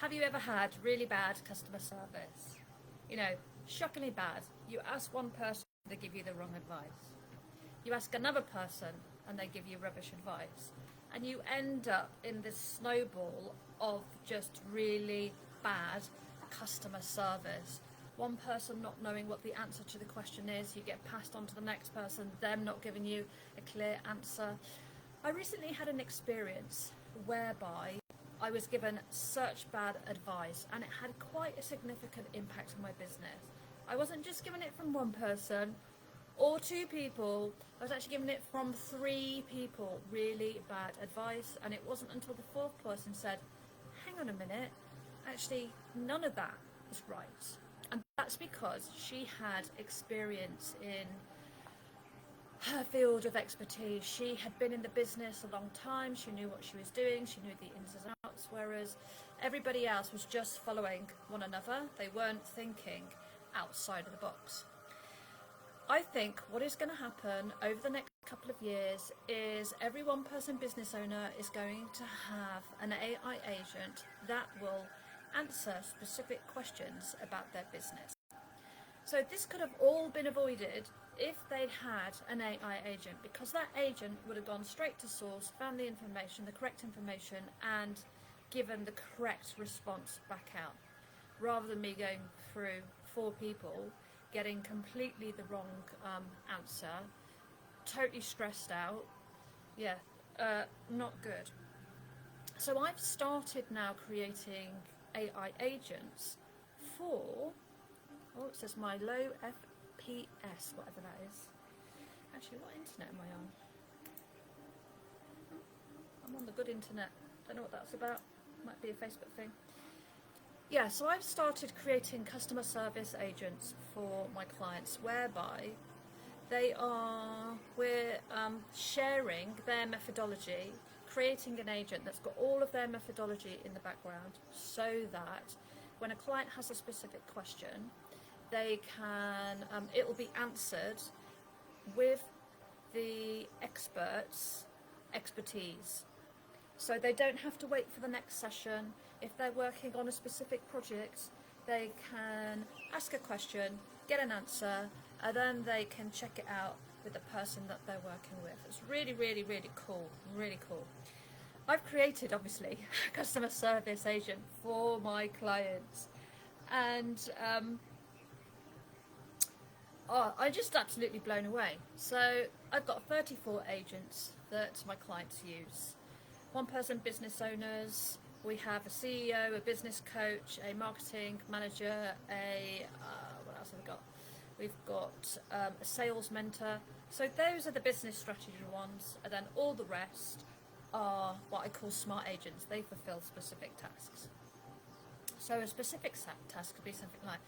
Have you ever had really bad customer service? You know, shockingly bad. You ask one person, they give you the wrong advice. You ask another person and they give you rubbish advice. And you end up in this snowball of just really bad customer service. One person not knowing what the answer to the question is, you get passed on to the next person, them not giving you a clear answer. I recently had an experience whereby I was given such bad advice and it had quite a significant impact on my business. I wasn't just given it from one person or two people, I was actually given it from three people, really bad advice, and it wasn't until the fourth person said, hang on a minute, actually none of that is right. And that's because she had experience in her field of expertise. She had been in the business a long time, she knew what she was doing, she knew the ins and outs, whereas everybody else was just following one another. They weren't thinking outside of the box. I think what is going to happen over the next couple of years is every one-person business owner is going to have an AI agent that will answer specific questions about their business. So this could have all been avoided if they'd had an AI agent, because that agent would have gone straight to source, found the information, the correct information, and given the correct response back out, rather than me going through four people, getting completely the wrong answer, totally stressed out. Yeah, not good. So I've started now creating AI agents for, oh, it says my low FPS, whatever that is. Actually, what internet am I on? I'm on the good internet. Don't know what that's about. Might be a Facebook thing. Yeah, so I've started creating customer service agents for my clients, whereby we're sharing their methodology, creating an agent that's got all of their methodology in the background, so that when a client has a specific question, they can, it will be answered with the expert's expertise. So they don't have to wait for the next session. If they're working on a specific project, they can ask a question, get an answer, and then they can check it out with the person that they're working with. It's really, really, really cool, really cool. I've created, obviously, a customer service agent for my clients, and I'm just absolutely blown away. So I've got 34 agents that my clients use. One-person business owners, we have a CEO, a business coach, a marketing manager, what else have we got? We've got a sales mentor. So those are the business strategy ones, and then all the rest are what I call smart agents. They fulfill specific tasks. So a specific task could be something like,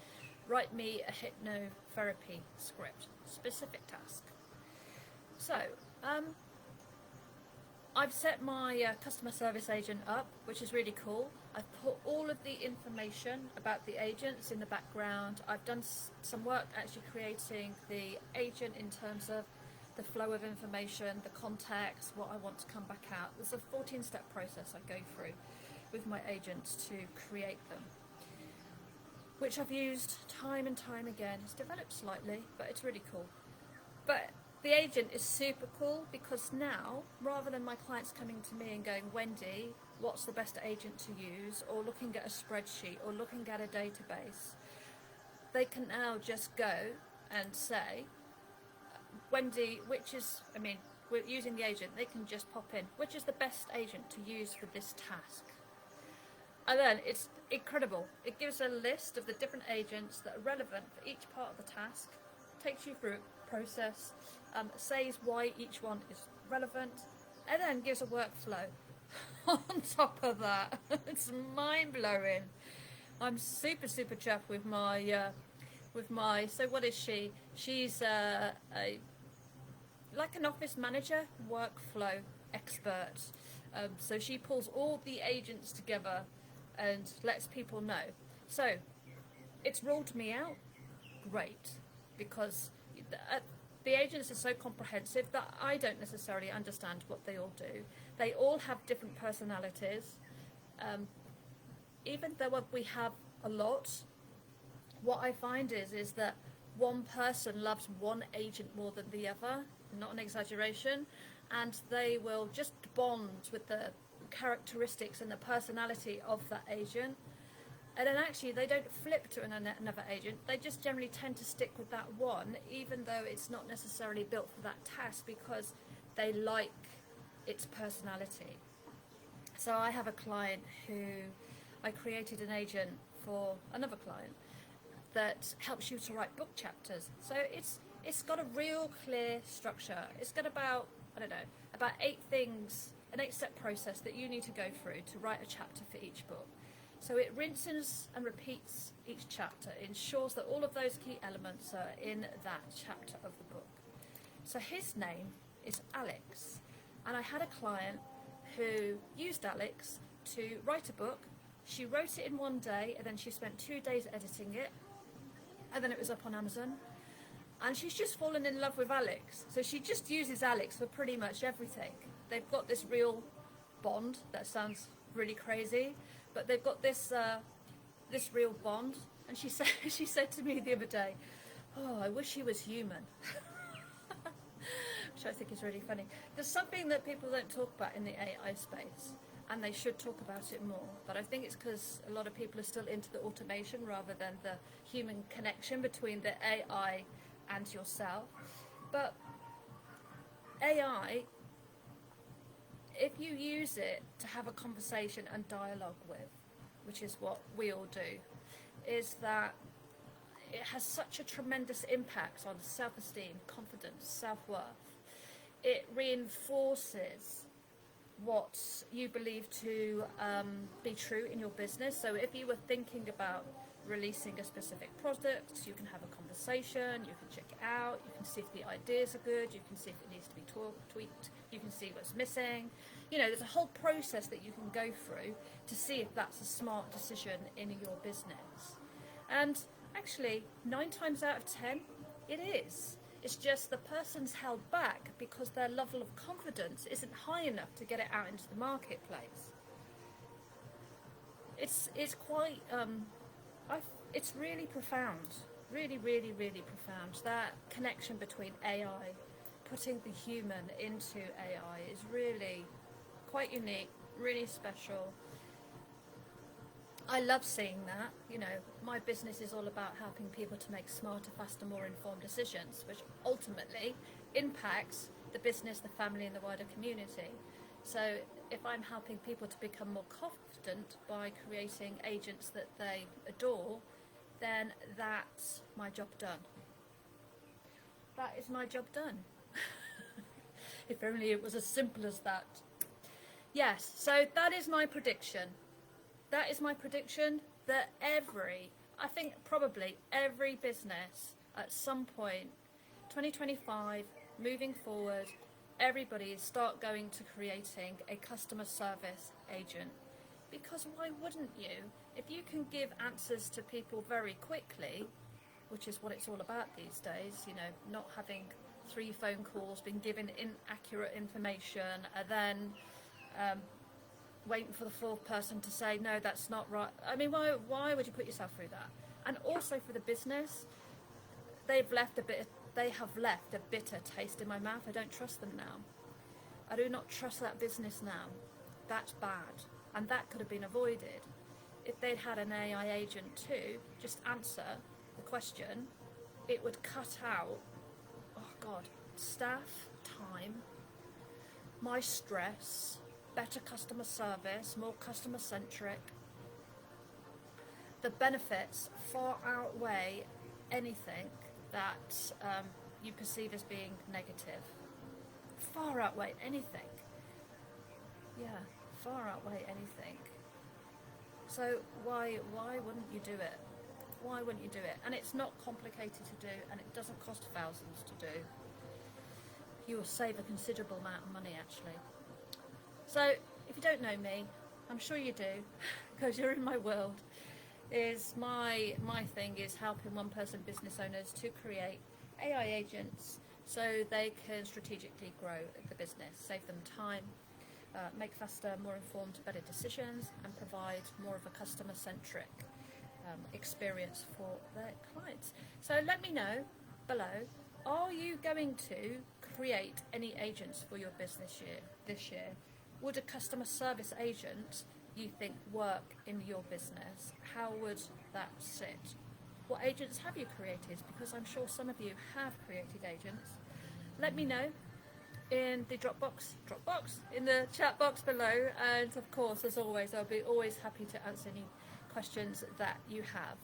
write me a hypnotherapy script, specific task. So, I've set my customer service agent up, which is really cool. I've put all of the information about the agents in the background. I've done some work actually creating the agent in terms of the flow of information, the context, what I want to come back out. There's a 14-step process I go through with my agents to create them, which I've used time and time again. It's developed slightly, but it's really cool. But the agent is super cool because now, rather than my clients coming to me and going, Wendy, what's the best agent to use, or looking at a spreadsheet or looking at a database, they can now just go and say, Wendy, we're using the agent, they can just pop in, which is the best agent to use for this task? And then it's incredible. It gives a list of the different agents that are relevant for each part of the task, takes you through a process, says why each one is relevant, and then gives a workflow on top of that. It's mind-blowing. I'm super chuffed with my so what is she? She's like an office manager, workflow expert. So she pulls all the agents together and lets people know. So it's ruled me out, great, because the agents are so comprehensive that I don't necessarily understand what they all do. They all have different personalities. even though we have a lot, what I find is that one person loves one agent more than the other, not an exaggeration, and they will just bond with the characteristics and the personality of that agent. And then actually they don't flip to another agent, they just generally tend to stick with that one, even though it's not necessarily built for that task, because they like its personality. So I have a client who I created an agent for another client that helps you to write book chapters. So it's got a real clear structure. It's got about 8 things, an 8-step process that you need to go through to write a chapter for each book. So it rinses and repeats each chapter, ensures that all of those key elements are in that chapter of the book. So his name is Alex, and I had a client who used Alex to write a book. She wrote it in one day, and then she spent 2 days editing it, and then it was up on Amazon. And she's just fallen in love with Alex. So she just uses Alex for pretty much everything. They've got this real bond. That sounds really crazy, but they've got this this real bond. And she said to me the other day, "Oh, I wish he was human," which I think is really funny. There's something that people don't talk about in the AI space, and they should talk about it more. But I think it's because a lot of people are still into the automation rather than the human connection between the AI and yourself. But AI, if you use it to have a conversation and dialogue with, which is what we all do, is that it has such a tremendous impact on self-esteem, confidence, self-worth. It reinforces what you believe to be true in your business. So if you were thinking about releasing a specific product, you can have a conversation, you can check it out, you can see if the ideas are good, you can see if it needs to be tweaked, you can see what's missing. You know, there's a whole process that you can go through to see if that's a smart decision in your business. And actually, 9 times out of 10, it is. It's just the person's held back because their level of confidence isn't high enough to get it out into the marketplace. It's quite, it's really profound, really, really, really profound. That connection between AI, putting the human into AI, is really quite unique, really special. I love seeing that. You know, my business is all about helping people to make smarter, faster, more informed decisions, which ultimately impacts the business, the family, and the wider community. So if I'm helping people to become more confident by creating agents that they adore, then that's my job done. That is my job done. If only it was as simple as that. Yes, so that is my prediction. That is my prediction that I think probably every business at some point, 2025, moving forward, everybody start going to creating a customer service agent. Because why wouldn't you? If you can give answers to people very quickly, which is what it's all about these days, you know, not having 3 phone calls, being given inaccurate information, and then waiting for the 4th person to say, no, that's not right. I mean, why would you put yourself through that? And also for the business, they have left a bitter taste in my mouth. I don't trust them now. I do not trust that business now. That's bad. And that could have been avoided if they'd had an AI agent too just answer the question. It would cut out, oh God, staff, time, my stress, better customer service, more customer centric. The benefits far outweigh anything that you perceive as being negative. Far outweigh anything. Yeah, far outweigh anything. So why wouldn't you do it? Why wouldn't you do it? And it's not complicated to do, and it doesn't cost thousands to do. You will save a considerable amount of money actually. So if you don't know me, I'm sure you do, because you're in my world, is my thing is helping one-person business owners to create AI agents so they can strategically grow the business, save them time, make faster, more informed, better decisions, and provide more of a customer-centric experience for their clients. So let me know below, are you going to create any agents for your business this year? Would a customer service agent, you think, work in your business? How would that sit? What agents have you created? Because I'm sure some of you have created agents. Let me know in the Dropbox, in the chat box below, and of course, as always, I'll be always happy to answer any questions that you have.